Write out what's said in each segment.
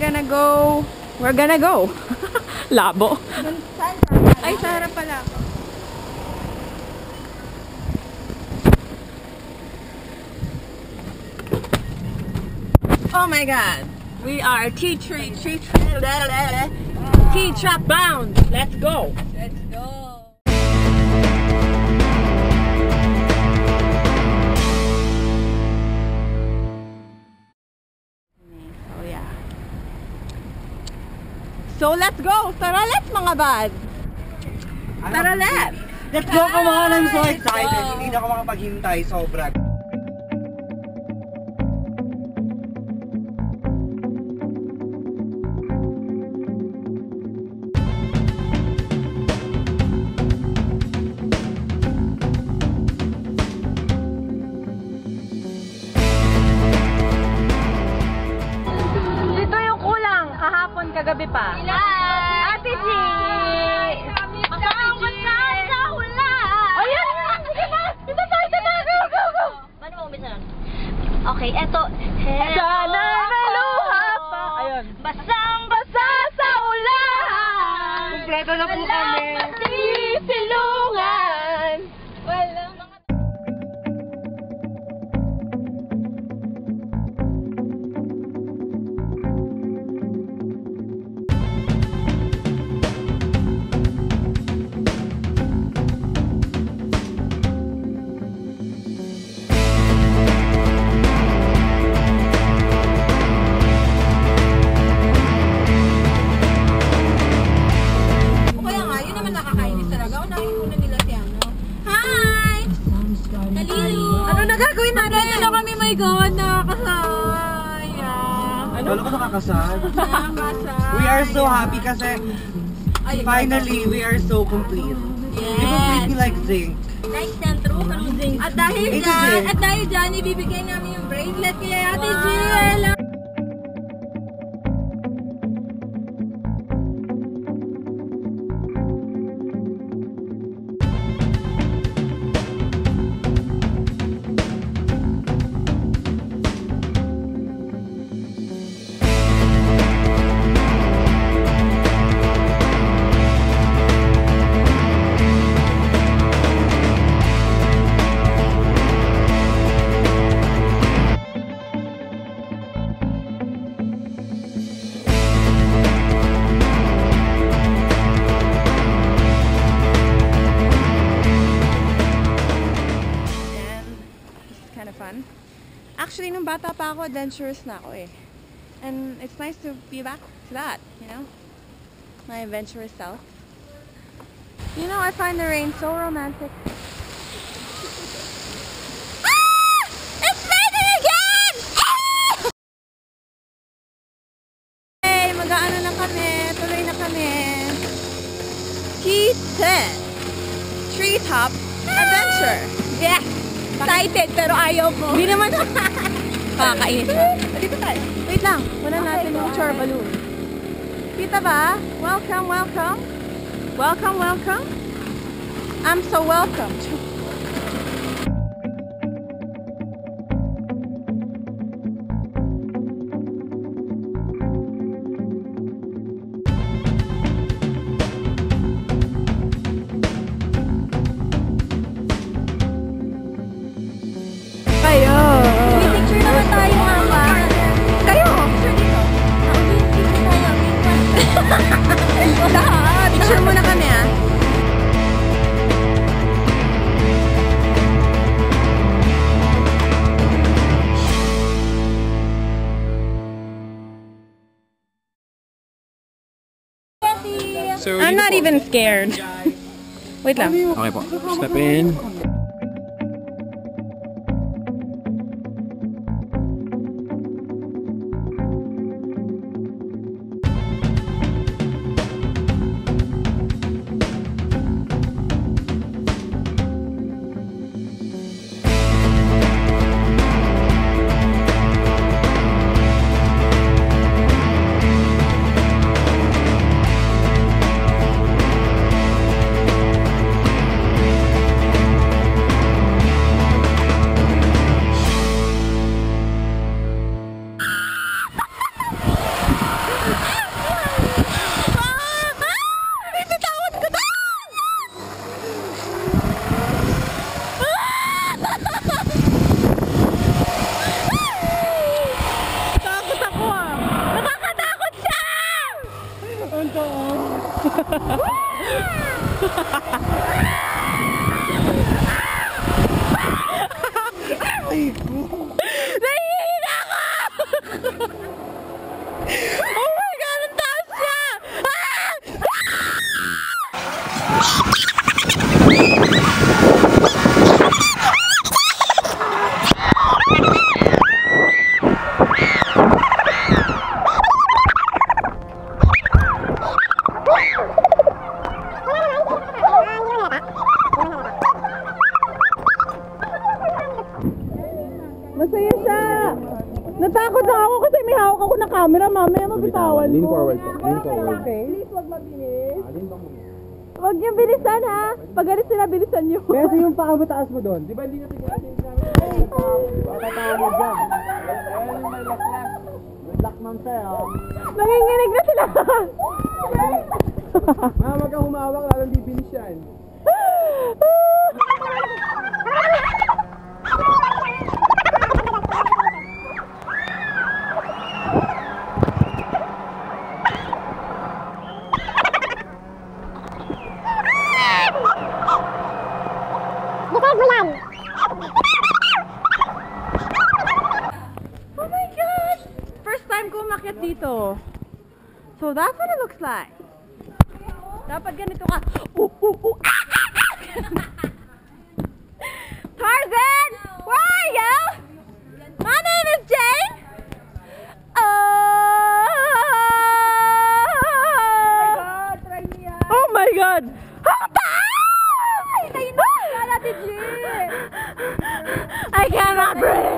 We're gonna go. Labo. Ay, sa harap pala ako. Oh my God. We are T-Track bound. Let's go. Let's go. So let's go! Tara, let's mga bad! Tara, let's! Let's go, come on! I'm so excited! Hindi na ako makapaghintay, sobra. Kagabi pa. Ate G! Kasama sa hula! Ayan! Sige na! Ito pa! Go! Go! Paano mo umpisa nun? Okay, eto. Sana naluha pa! Ayun. Basang-basa sa ulan! Kompleto na po kami! Silungan! Walang my God, nakakasaya. Ano ko nakakasal? We are so happy kasi finally we are so complete. Yes. We completely like zinc. like centro, kanong zinc. At dahil dyan, ibibigay namin yung bracelet kay Ate Jill. Actually, nung bata pa ako, adventurous na ako eh. And it's nice to be back to that, you know? My adventurous self. You know, I find the rain so romantic. Ah! It's raining again! Ah! Hey, mag-aano na kami. Tuloy na kami. Treetop Adventure. Yeah! Excited, pero ayaw ko. Hindi naman. Kakainis siya. Dito tayo. Wait lang. Wala natin yung char balloon. Kita ba? Welcome, welcome. Welcome, welcome. I'm so welcome. Picture muna kami ah. So I'm not even scared. Wait lang. Okay po. Step in. mamaya mabitawan Lean ko. forward po. Lean forward. Please, wag mabilis. Alin bang mo? Wag niyo bilisan ha. Pag ganit sila, bilisan niyo. Pero yung paa mataas mo doon, di ba hindi natin natin namin? Matatawa mo dyan. Ayun yung may laklas. Good luck, ma'am, sir, oh. Nanginginig na sila. Ma'am, wag kang humawak, lalong bibilis yan. Oh my God! First time ko umakyat dito. So that's what it looks like. Dapat ganito ka. Tarzan! Where are you? My name is Jane. Oh my God! I cannot breathe!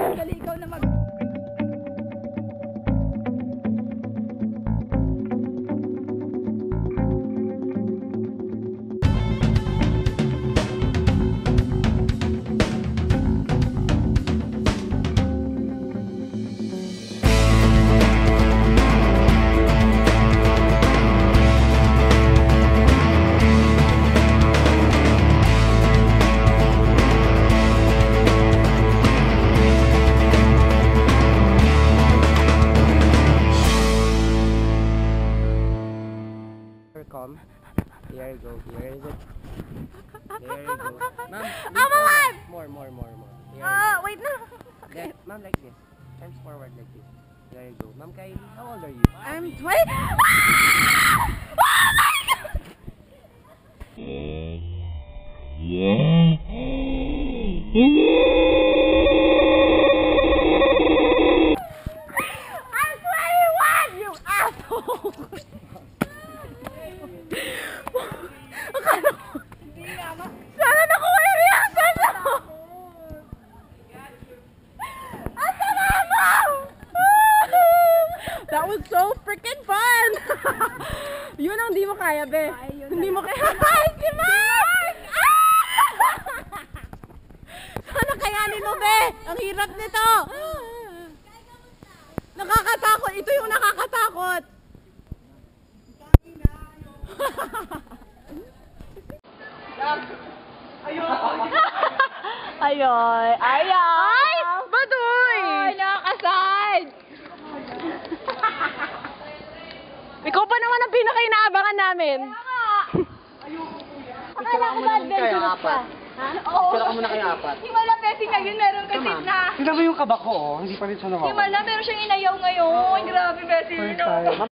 Come. Here you go. Here is it. There you go. Ma'am, I'm alive! more. Here. Wait na. Then, ma'am, like this. Arms forward like this. There you go. Ma'am Kylie, how old are you? I'm 20. Ah! Oh my God! I'm 21, you asshole! Akala ko. Sana nakuha yung reaction mo! Ang sama mo! That was so freaking fun! Yun ang di mo kaya, be. Hindi mo kaya. Hi, si Mark! Sana kayanin mo, be. Ang hirap nito. Nakakatakot. Ito yung nakakatakot. Ayoy! Ay! Baduy! Ay, nakakasad! Ikaw pa naman ang pinaka-inaabangan namin. Akala ko ba adventurous ka? Ha? Oo. Kailangan mo na kayo apat. Himala, Bessie, ngayon meron kasi na. Tignan mo yung kaba ko, oh. Hindi pa rin siya nawawala. Himala, meron siyang inayaw ngayon. Grabe, Bessie. First time.